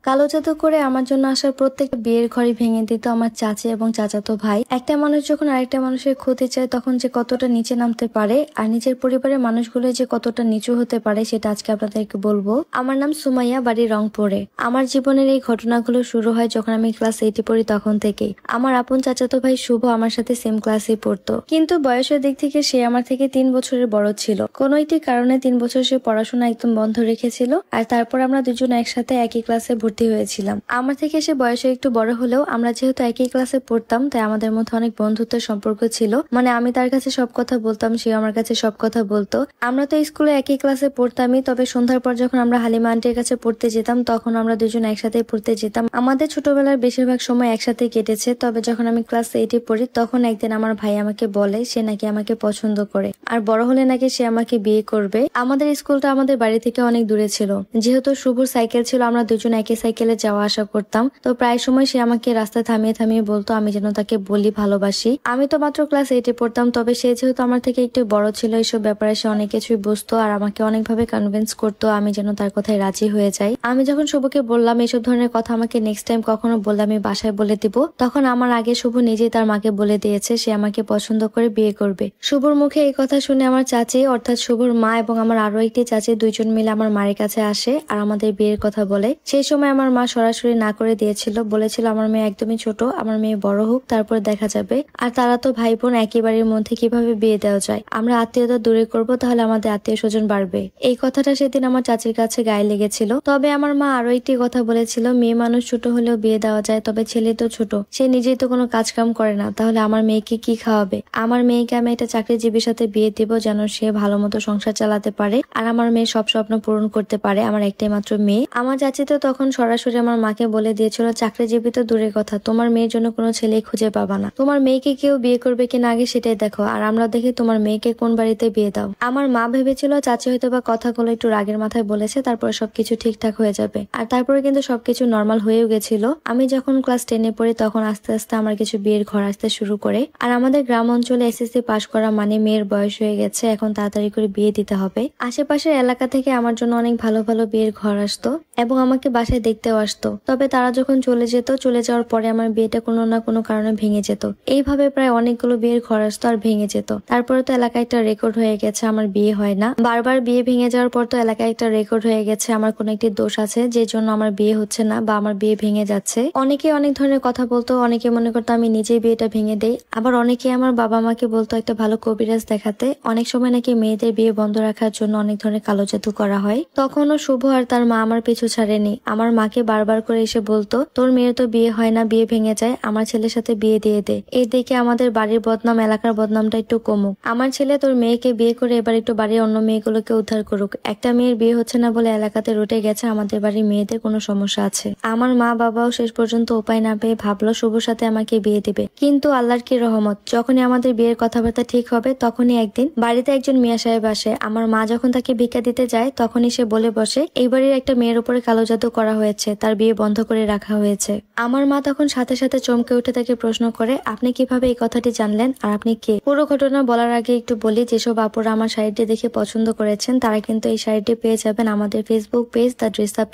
কালো জাদু করে আমার জন্য আসার প্রত্যেকটা বিয়ের ঘরই ভেঙে দিত আমার চাচি এবং চাচাতো ভাই। একটা মানুষ যখন আরেকটা মানুষের ক্ষতি চায় তখন যে কতটা নিচে নামতে পারে আর নিজের পরিবারের মানুষগুলো যে কতটা নিচু হতে পারে সেটা আজকে আপনাদেরকে বলবো। আমার নাম সুমাইয়া, বাড়ি রংপুরে। আমার জীবনের এই ঘটনাগুলো শুরু হয় যখন আমি ক্লাস 8 পড়ি, তখন থেকেই। আমার আপন চাচাতো ভাই শুভ আমার সাথে সেম ক্লাসে পড়তো, কিন্তু বয়সের দিক থেকে সে আমার থেকে 3 বছরের বড় ছিল। কোন একটি কারণে 3 বছর সে পড়াশোনা একদম বন্ধ রেখেছিল, আর তারপর আমরা দুজন একসাথে একই ক্লাসে ভর্তি হয়েছিলাম। আমার থেকে সে বয়সে একটু বড় হলেও আমরা যেহেতু একই ক্লাসে পড়তাম তাই আমাদের মধ্যে অনেক বন্ধুত্বের সম্পর্ক ছিল। মানে আমি তার কাছে সব কথা বলতাম, সে আমার কাছে সব কথা বলতো। আমরা তো স্কুলে একই ক্লাসে পড়তামই, তবে সন্ধ্যার পর যখন আমরা হালিমা আন্টির কাছে পড়তে যেতাম তখন আমরা দুজন একসাথে পড়তে যেতাম। আমাদের ছোটবেলার বেশিরভাগ সময় একসাথে কেটেছে। তবে যখন আমি ক্লাস 8 পড়ি তখন একদিন আমার ভাই আমাকে বলে সে নাকি আমাকে পছন্দ করে, আর বড় হলে নাকি সে আমাকে বিয়ে করবে। আমাদের স্কুলটা আমাদের বাড়ি থেকে অনেক দূরে ছিল। যেহেতু শুভর সাইকেল ছিল, আমরা দুজন একই সাইকেলে যাওয়া আসা করতাম। তো প্রায় সময় সে আমাকে রাস্তায় থামিয়ে থামিয়ে বলতো আমি যেন তাকে বলি ভালোবাসি। আমি তো মাত্র ক্লাস 8 পড়তাম, তবে সে যেহেতু আমার থেকে একটু বড় ছিল এইসব ব্যাপারে সে অনেক কিছুই বুঝতো আর আমাকে অনেকভাবে কনভিন্স করতো আমি যেন তার কথায় রাজি হয়ে যাই। আমি যখন শুভকে বললাম এইসব ধরনের কথা আমাকে নেক্সট টাইম কখনো বললে আমি বাসায় বলে দিব, তখন আমার আগে শুভ নিজেই তার মাকে বলে দিয়েছে সে আমাকে পছন্দ করে বিয়ে করবে। শুভর মুখে এই কথা শুনে আমার চাচি অর্থাৎ শুভর মা এবং আমার আরো একটি চাচি দুইজন মিলে আমার মায়ের কাছে আসে আর আমাদের বিয়ের কথা বলে। সেই সময় আমার মা সরাসরি না করে দিয়েছিল, বলেছিল আমার মেয়ে একদমই ছোট, আমার মেয়ে বড় হোক তারপর দেখা যাবে। আর তারা তো ভাই বোন, একই বাড়ির মধ্যে কিভাবে বিয়ে দেওয়া যায়, আমরা আত্মীয়তা দূরে করব তাহলে আমাদের আত্মীয় স্বজন বাড়বে। এই কথাটা সেদিন আমার চাচির কাছে গায়ে লেগেছিল। তবে আমার মা আরো একটি কথা বলেছিল মেয়ে মানুষ ছোট হলেও বিয়ে দেওয়া যায়, তবে ছেলে তো ছোট, সে নিজেই তো কোনো কাজ কাম করে না, তাহলে আমার মেয়েকে কি খাওয়াবে। আমার মেয়েকে আমি একটা চাকরিজীবীর সাথে বিয়ে দিব যেন সে ভালো মতো সংসার চালাতে পারে আর আমার মেয়ে সব স্বপ্ন পূরণ করতে পারে, আমার একটাই মাত্র মেয়ে। আমার চাচি তো তখন সরাসরি আমার মাকে বলে দিয়েছিল চাকরিজীবী তো দূরের কথা, তোমার মেয়ের জন্য কোনো ছেলেই খুঁজে পাবা না, তোমার মেয়েকে কেউ বিয়ে করবে কিনা আগে সেটাই দেখো, আর আমরা দেখি তোমার মেয়েকে কোন বাড়িতে বিয়ে দাও। আমার মা ভেবেছিল চাচি হয়তো বা কথাগুলো একটু রাগের মাথায় বলেছে, তারপরে সবকিছু ঠিকঠাক হয়ে যাবে। আর তারপরে কিন্তু সবকিছু নর্মাল হয়েও গেছিল। আমি যখন ক্লাস 10 পড়ি তখন আস্তে আস্তে আমার কিছু বিয়ের ঘর আসতে শুরু করে। আর আমাদের গ্রাম অঞ্চলে এসএসসি পাশ করা মানে মেয়ের বয়স হয়ে গেছে, এখন তাড়াতাড়ি করে বিয়ে দিতে হবে। আশেপাশের এলাকা থেকে আমার জন্য অনেক ভালো ভালো বিয়ের ঘর আসতো এবং আমাকে বাসায় দেখতেও আসতো। তবে তারা যখন চলে যেত, চলে যাওয়ার পরে আমার বিয়েটা কোনো না কোনো কারণে ভেঙে যেত। এইভাবে প্রায় অনেকগুলো বিয়ের ঘর আসতো আর ভেঙে যেত। তারপরে তো এলাকায় একটা রেকর্ড হয়ে গেছে আমার বিয়ে হয় না। বারবার বিয়ে ভেঙে যাওয়ার পর তো এলাকায় একটা রেকর্ড হয়ে গেছে আমার কোনো একটি দোষ আছে যে জন্য আমার বিয়ে হচ্ছে না বা আমার বিয়ে ভেঙে যাচ্ছে। অনেকে অনেক ধরনের কথা বলতো, অনেকে মনে করতো আমি নিজেই বিয়েটা ভেঙে দেই, আবার অনেকে আমার বাবা মাকে বলতো একটা ভালো কবিরাজ দেখাতে। অনেক সময় নাকি মেয়েদের বিয়ে বন্ধ রাখার জন্য অনেক ধরনের কালো জাদু করা হয়। তখনও শুভ আর তার মা আমার পিছু ছাড়েনি, আমার মাকে বারবার করে এসে বলতো তোর মেয়ের তো বিয়ে হয় না, বিয়ে ভেঙে যায়, আমার ছেলের সাথে বিয়ে দিয়ে দে, এই দেখে আমাদের বাড়ির বদনাম, এলাকার বদনামটা একটু কমুক। আমার ছেলে তোর মেয়েকে বিয়ে করে এবার একটু বাড়ির অন্য মেয়েগুলোকে উদ্ধার করুক। একটা মেয়ের বিয়ে হচ্ছে না বলে এলাকাতে রটে গেছে আমাদের বাড়ির মেয়েদের কোনো সমস্যা আছে। আমার মা বাবাও শেষ পর্যন্ত উপায় না পেয়ে ভাবলো শুভর সাথে আমাকে বিয়ে দিবে। কিন্তু আল্লাহর কি রহমত, যখনই আমাদের বিয়ের কথাবার্তা ঠিক হবে তখনই একদিন বাড়িতে একজন মিয়া সাহেব আসে। আমার মা যখন তাকে ভিক্ষা দিতে যায় তখনই সে বলে বসে এই বাড়ির একটা মেয়ের উপরে কালো জাদু করা হয়েছে, তার বিয়ে বন্ধ করে রাখা হয়েছে। আমার মা তখন সাথে সাথে চমকে উঠে তাকে প্রশ্ন করে আপনি কিভাবে এই কথাটি জানলেন আর আপনি কে। পুরো ঘটনা বলার আগে একটু বলি, যেসব আপুরা আমার শাড়িটি দেখে পছন্দ করেছেন তারা কিন্তু এই শাড়িটি পেয়ে যাবেন আমাদের ফেসবুক পেজ দ্য ড্রেস আপে।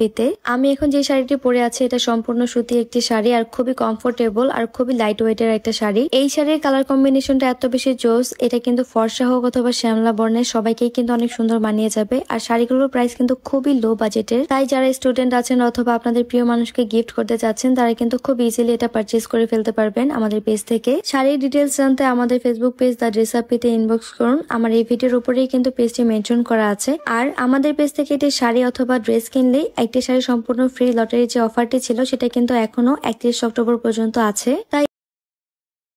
আমি এখন যে শাড়িটি পরে আছি এটা সম্পূর্ণ সুতি একটি শাড়ি আর খুবই কমফোর্টেবল আর খুবই লাইট ওয়েটের একটা শাড়ি। এই শাড়ির কালার কম্বিনেশনটা এত বেশি জোস, এটা কিন্তু ফর্সা হোক অথবা শ্যামলা বর্ণের সবাইকেই কিন্তু অনেক সুন্দর মানিয়ে যাবে। আর শাড়িগুলোর প্রাইস কিন্তু খুবই লো বাজেটের, তাই যারা স্টুডেন্ট আছেন অথবা আপনাদের প্রিয় মানুষকে গিফট করতে চাচ্ছেন তারা কিন্তু খুব ইজিলি এটা পারচেজ করে ফেলতে পারবেন আমাদের পেজ থেকে। শাড়ির ডিটেলস জানতে আমাদের ফেসবুক পেজ দ্য ড্রেস আপে ইনবক্স করুন, আমার এই ভিডিওর উপরেই কিন্তু পেজটি মেনশন করা আছে। আর আমাদের পেজ থেকে একটি শাড়ি অথবা ড্রেস কিনলেই একটি শাড়ি সম্পূর্ণ ফ্রি লটারির যে অফারটি ছিল সেটা কিন্তু এখনো 31 অক্টোবর পর্যন্ত আছে। তাই